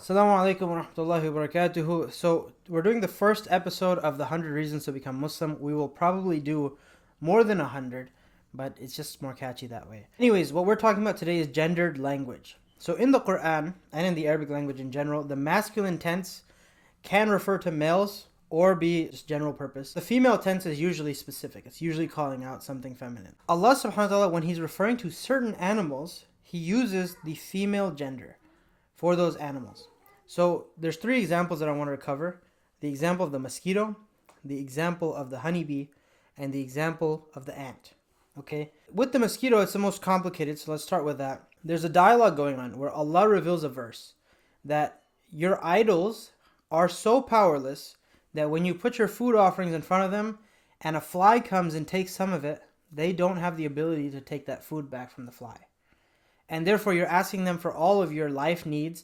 Assalamu alaikum wa rahmatullahi wa barakatuhu. So, we're doing the first episode of the 100 Reasons to Become Muslim. We will probably do more than 100, but it's just more catchy that way. Anyways, what we're talking about today is gendered language. So, in the Quran and in the Arabic language in general, the masculine tense can refer to males or be just general purpose. The female tense is usually specific, it's usually calling out something feminine. Allah subhanahu wa ta'ala, when He's referring to certain animals, He uses the female gender for those animals. So there's three examples that I wanted to cover. The example of the mosquito, the example of the honeybee, and the example of the ant. Okay? With the mosquito, it's the most complicated, so let's start with that. There's a dialogue going on where Allah reveals a verse that your idols are so powerless that when you put your food offerings in front of them and a fly comes and takes some of it, they don't have the ability to take that food back from the fly. And therefore you're asking them for all of your life needs,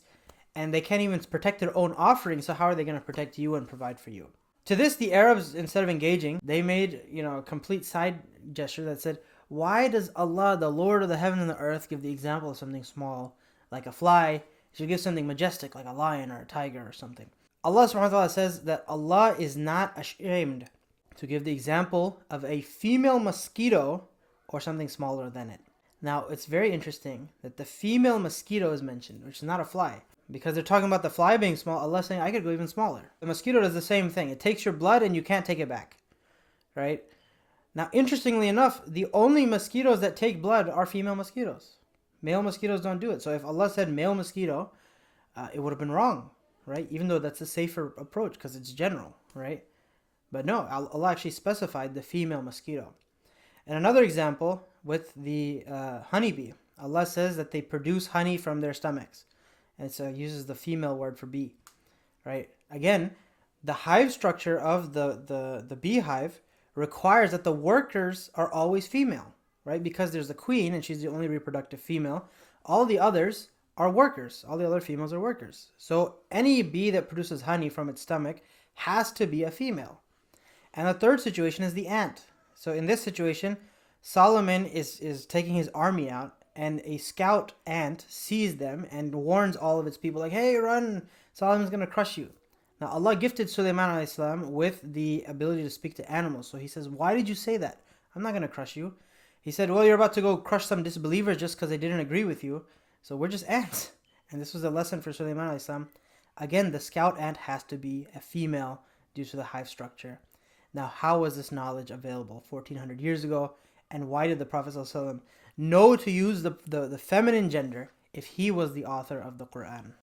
and they can't even protect their own offering, so how are they going to protect you and provide for you? To this, the Arabs, instead of engaging, they made a complete side gesture that said, why does Allah, the Lord of the heaven and the earth, give the example of something small like a fly? He should give something majestic like a lion or a tiger or something. Allah subhanahu wa ta'ala says that Allah is not ashamed to give the example of a female mosquito or something smaller than it. Now, it's very interesting that the female mosquito is mentioned, which is not a fly. Because they're talking about the fly being small, Allah's saying, I could go even smaller. The mosquito does the same thing. It takes your blood and you can't take it back. Right? Now, interestingly enough, the only mosquitoes that take blood are female mosquitoes. Male mosquitoes don't do it. So if Allah said male mosquito, it would have been wrong. Right? Even though that's a safer approach because it's general. Right? But no, Allah actually specified the female mosquito. And another example with the honeybee. Allah says that they produce honey from their stomachs. And so it uses the female word for bee, right? Again, the hive structure of the beehive requires that the workers are always female, right? Because there's the queen and she's the only reproductive female. All the others are workers. All the other females are workers. So any bee that produces honey from its stomach has to be a female. And the third situation is the ant. So in this situation, Solomon is taking his army out, and a scout ant sees them and warns all of its people like, hey, run, Solomon's going to crush you. Now Allah gifted Sulaiman alayhi salam with the ability to speak to animals. So he says, why did you say that? I'm not going to crush you. He said, well, you're about to go crush some disbelievers just because they didn't agree with you. So we're just ants. And this was a lesson for Sulaiman alayhi salam. Again, the scout ant has to be a female due to the hive structure. Now, how was this knowledge available 1400 years ago? And why did the Prophet ﷺ know to use the feminine gender if he was the author of the Quran?